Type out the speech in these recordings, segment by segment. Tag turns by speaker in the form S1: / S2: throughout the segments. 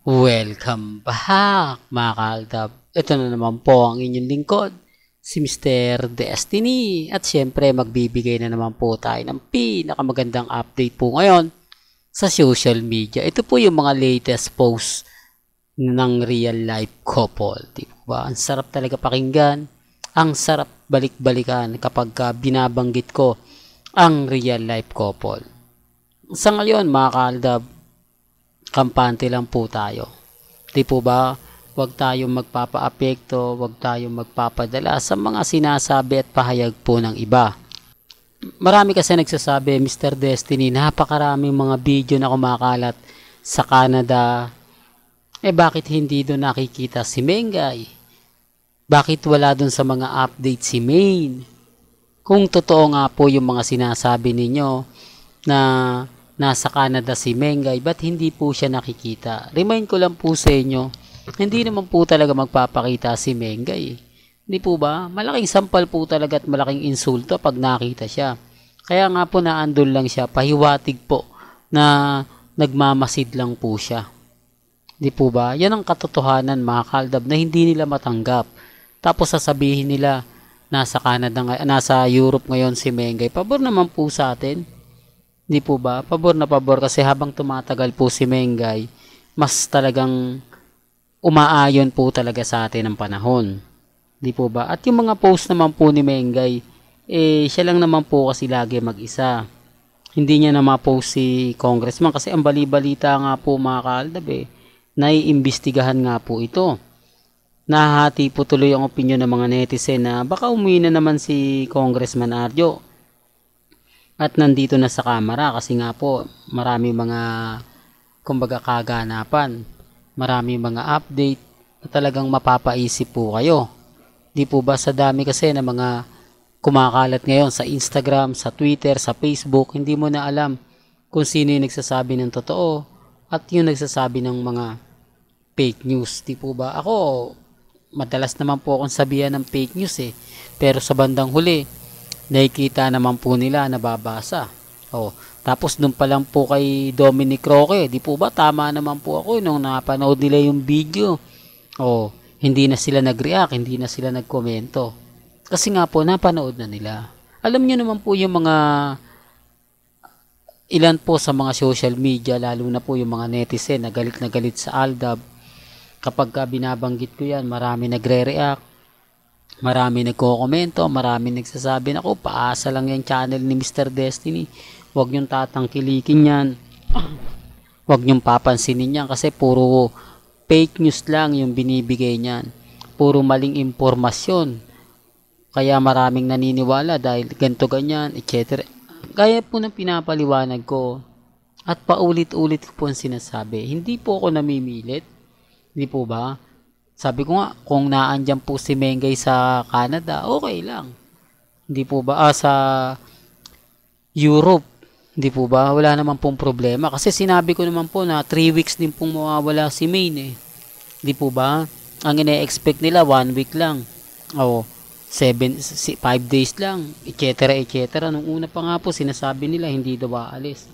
S1: Welcome back mga kaaldab. Ito na naman po ang inyong lingkod, si Mr. Destiny. At syempre magbibigay na naman po tayo ng pinakamagandang update po ngayon sa social media. Ito po yung mga latest posts ng real life couple. Di ba? Ang sarap talaga pakinggan. Ang sarap balik-balikan kapag binabanggit ko ang real life couple. Sa ngayon mga kaaldab, kampante lang po tayo. Di po ba? Huwag tayong magpapa-apekto, huwag tayong magpapadala sa mga sinasabi at pahayag po ng iba. Marami kasi nagsasabi, Mr. Destiny, napakaraming mga video na kumakalat sa Canada. Bakit hindi doon nakikita si Mengay? Bakit wala doon sa mga update si Maine? Kung totoo nga po yung mga sinasabi ninyo na nasa Canada si Mengay, ba't hindi po siya nakikita? Remind ko lang po sa inyo, hindi naman po talaga magpapakita si Mengay. Hindi po ba? Malaking sampal po talaga at malaking insulto pag nakita siya. Kaya nga po naandun lang siya, pahiwatig po na nagmamasid lang po siya. Hindi po ba? Yan ang katotohanan mga kaaldab na hindi nila matanggap. Tapos sasabihin nila, nasa Canada, nasa Europe ngayon si Mengay. Pabor naman po sa atin. Di po ba? Pabor na pabor kasi habang tumatagal po si Mengay, mas talagang umaayon po talaga sa atin ang panahon. Di po ba? At yung mga post naman po ni Mengay, siya lang naman po kasi lagi mag-isa. Hindi niya na ma-post si Congressman kasi ang bali-balita nga po mga kaaldab naiimbestigahan nga po ito. Nahati po tuloy ang opinion ng mga netizen na baka umuwi na naman si Congressman Arjo. At nandito na sa kamera kasi nga po marami mga kumbaga kaganapan, marami mga update na talagang mapapaisip po kayo. Di po ba sa dami kasi na mga kumakalat ngayon sa Instagram, sa Twitter, sa Facebook, hindi mo na alam kung sino yung nagsasabi ng totoo at yung nagsasabi ng mga fake news. Di po ba? Ako, madalas naman po akong sabihan ng fake news pero sa bandang huli, nakikita naman po nila, nababasa. Tapos doon pa lang po kay Dominic Roque, di po ba tama naman po ako nung napanood nila yung video. Hindi na sila nag-react, hindi na sila nagkomento. Kasi nga po napanood na nila. Alam niyo naman po yung mga ilan po sa mga social media, lalo na po yung mga netizen na galit sa Aldab. Kapag binabanggit ko yan, marami nagre-react. Marami nagko-komento, marami nagsasabi na paasa lang yung channel ni Mr. Destiny. Huwag niyong tatangkilikin yan. Huwag niyong papansinin yan kasi puro fake news lang yung binibigay niyan. Puro maling impormasyon. Kaya maraming naniniwala dahil ganito ganyan, etc. Gaya po ng pinapaliwanag ko at paulit-ulit ko po ang sinasabi. Hindi po ako namimilit. Hindi po ba? Sabi ko nga, kung naandyan po si Mengay sa Canada, okay lang. Hindi po ba? Sa Europe, hindi po ba? Wala naman pong problema. Kasi sinabi ko naman po na 3 weeks din pong mawawala si Maine Hindi po ba? Ang ine-expect nila 1 week lang. 5 days lang, etc. etc. Nung una pa nga po, sinasabi nila hindi daw aalis.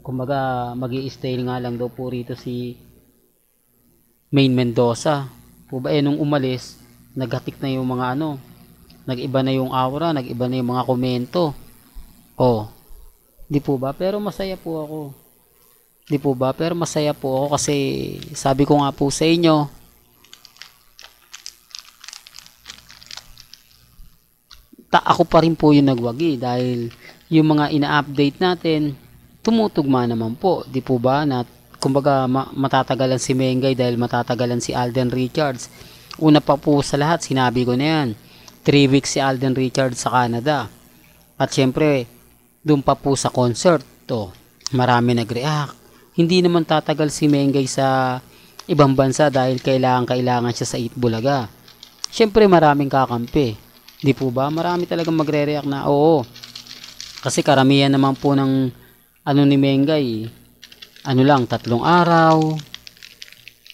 S1: Kumbaga, mag-i-stay nga lang daw po rito si Maine Mendoza. Po ba nung umalis, naghatik na yung mga nag-iba na yung aura, nag-iba na yung mga komento. Di po ba? Pero masaya po ako. Di po ba? Pero masaya po ako kasi sabi ko nga po sa inyo, ako pa rin po yung nagwagi dahil yung mga ina-update natin, tumutugma naman po. Di po ba? Kumbaga matatagalan si Mengay dahil matatagalan si Alden Richards. Una pa po sa lahat, sinabi ko na yan. 3 weeks si Alden Richards sa Canada. At syempre, doon pa po sa concert. Marami nag-react. Hindi naman tatagal si Mengay sa ibang bansa dahil kailangan siya sa Itbulaga. Syempre maraming kakampi. Di po ba? Marami talagang magre-react na oo. Kasi karamihan naman po ng ni Mengay, 3 araw,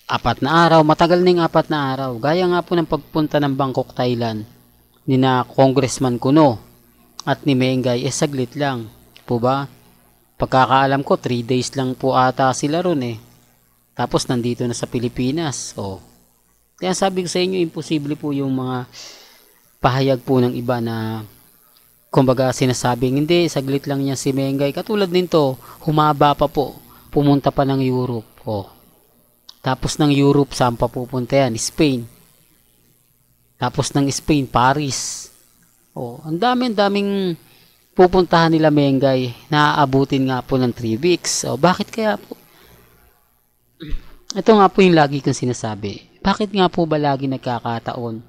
S1: 4 na araw, matagal na yung 4 na araw. Gaya nga po ng pagpunta ng Bangkok, Thailand, ni na Congressman Kuno at ni Mengay, saglit lang. Po ba? Pagkakaalam ko, 3 days lang po ata sila ron Tapos nandito na sa Pilipinas. O, kaya sabi ko sa inyo, imposible po yung mga pahayag po ng iba na kumbaga sinasabing hindi, saglit lang niya si Mengay. Katulad nito, humaba pa po. Pumunta pa ng Europe. O, tapos ng Europe, saan pa pupunta yan? Spain. Tapos ng Spain, Paris. O, ang daming pupuntahan nila Mengay. Naaabutin nga po ng 3 weeks. O, bakit kaya po? Ito nga po yung lagi kong sinasabi. Bakit nga po ba lagi nagkakataon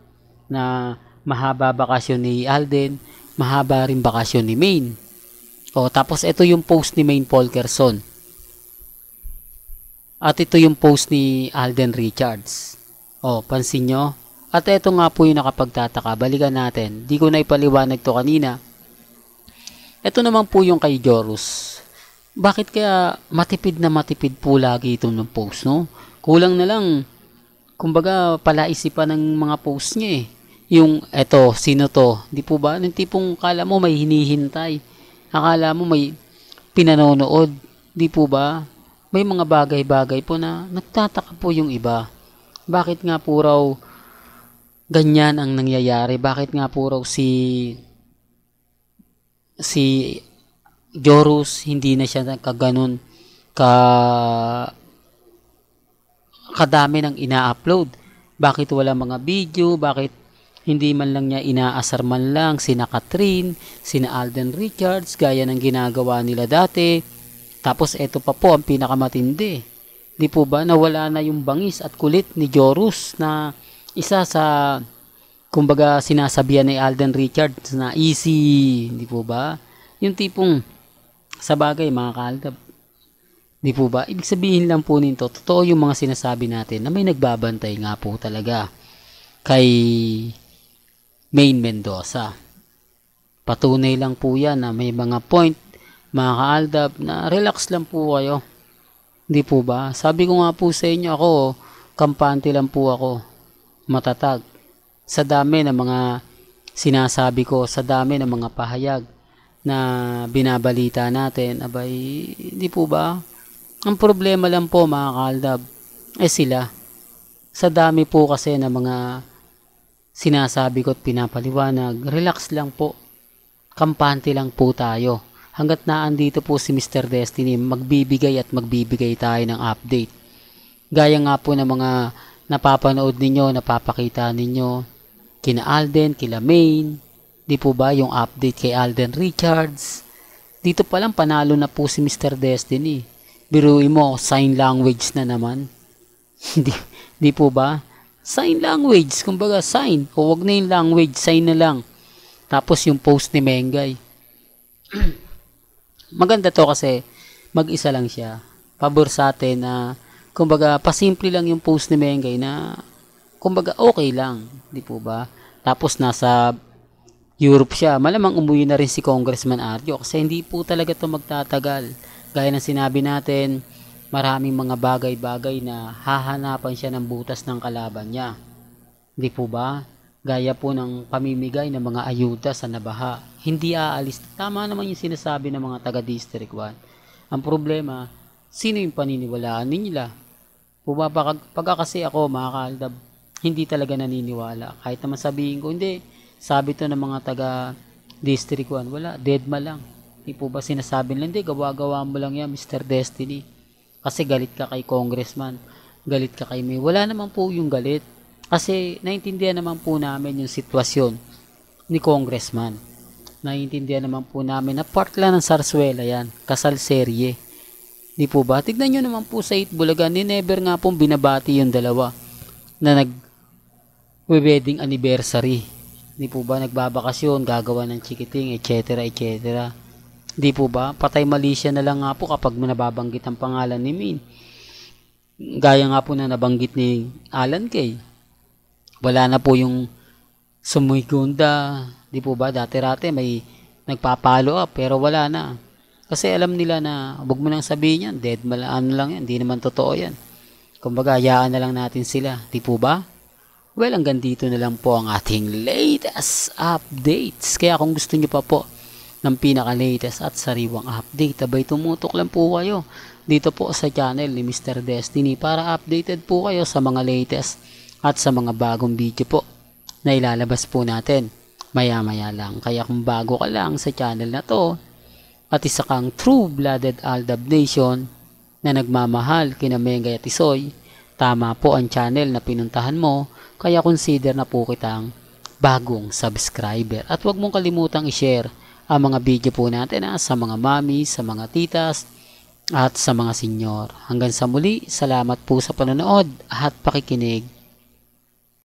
S1: na mahaba bakasyon ni Alden, mahaba rin bakasyon ni Maine? O, tapos ito yung post ni Maine Polkerson. At ito yung post ni Alden Richards. O, pansin nyo? At ito nga po yung nakapagtataka. Balikan natin. Di ko na ipaliwanag to kanina. Ito naman po yung kay Jorus. Bakit kaya matipid na matipid po lagi itong post, no? Kulang na lang, kumbaga, palaisipan ng mga post niya eh. Yung, eto, sino to? Di po ba? Yung tipong kala mo may hinihintay. Akala mo may pinanonood. Di po ba? May mga bagay-bagay po na nagtataka po yung iba. Bakit nga po raw ganyan ang nangyayari? Bakit nga po raw si Jorus hindi na siya kaganon kadami ng ina-upload? Bakit wala mga video? Bakit hindi man lang niya inaasar man lang sina Catherine, sina Alden Richards gaya ng ginagawa nila dati? Tapos eto pa po ang pinakamatindi. Di po ba nawala na yung bangis at kulit ni Jorus na isa sa kumbaga sinasabihan ni Alden Richards na easy, di po ba? Yung tipong sa bagay mga kaaldab, di po ba? Ibig sabihin lang po nito, totoo yung mga sinasabi natin na may nagbabantay nga po talaga kay Maine Mendoza. Patunay lang po yan na may mga point mga kaaldab na relax lang po kayo. Di po ba? Sabi ko nga po sa inyo, ako kampante lang po ako, matatag. Sa dami ng mga sinasabi ko, sa dami ng mga pahayag na binabalita natin, abay, di po ba? Ang problema lang po mga kaaldab, sila. Sa dami po kasi ng mga sinasabi ko at pinapaliwanag, relax lang po. Kampante lang po tayo. Hanggat naandito po si Mr. Destiny, magbibigay at magbibigay tayo ng update. Gaya nga po ng mga napapanood ninyo, napapakita ninyo, kina Alden, kila Maine, di po ba yung update kay Alden Richards? Dito pa lang panalo na po si Mr. Destiny. Biruin mo, sign language na naman. di po ba? Sign language, kumbaga sign. O wag na yung language, sign na lang. Tapos yung post ni Mengay. Maganda to kasi mag-isa lang siya. Pabor sa atin na kumbaga pasimple lang yung post ni Mengay na kumbaga okay lang, di po ba? Tapos nasa Europe siya. Malamang umuwi na rin si Congressman Arjo kasi hindi po talaga to magtatagal. Gaya ng sinabi natin, maraming mga bagay-bagay na hahanapan siya ng butas ng kalaban niya. Di po ba? Gaya po ng pamimigay ng mga ayuda sa nabaha. Hindi aalis. Tama naman yung sinasabi ng mga taga-District 1. Ang problema, sino yung paniniwalaan nila? Pagka kasi ako, mga kaaldab, hindi talaga naniniwala. Kahit naman sabihin ko, hindi. Sabi to ng mga taga-District 1, wala, deadma lang. Hindi po ba sinasabi nila, hindi, gawa-gawa mo lang yan, Mr. Destiny. Kasi galit ka kay Congressman, galit ka kay May. Wala naman po yung galit. Kasi naintindihan naman po namin yung sitwasyon ni Congressman. Naintindihan naman po namin na part lang ng Sarsuela yan. Kasal serye. Di po ba? Tignan nyo naman po sa Itbulaga. Ni never nga pong binabati yung dalawa na nag-wedding anniversary. Di po ba? Nagbabakasyon, gagawa ng chikiting, etc. etc. Di po ba? Patay mali siya na lang nga po kapag nababanggit ang pangalan ni Min. Gaya nga po na nabanggit ni Alan Kay. Wala na po yung sumigunda, di po ba? Dati-rate may nagpa-follow up pero wala na. Kasi alam nila na wag mo nang sabihin yan, dead malaan lang yan, hindi naman totoo yan. Kumbaga, hayaan na lang natin sila, di po ba? Well, hanggang dito na lang po ang ating latest updates. Kaya kung gusto nyo pa po ng pinaka-latest at sariwang update, abay tumutok lang po kayo dito po sa channel ni Mr. Destiny para updated po kayo sa mga latest at sa mga bagong video po na ilalabas po natin maya-maya lang. Kaya kung bago ka lang sa channel na to at isa kang true-blooded Aldab Nation na nagmamahal kina Mengay at Isoy, tama po ang channel na pinuntahan mo, kaya consider na po kitang bagong subscriber. At huwag mong kalimutang i-share ang mga video po natin sa mga mami, sa mga titas, at sa mga senyor. Hanggang sa muli, salamat po sa panonood at pakikinig.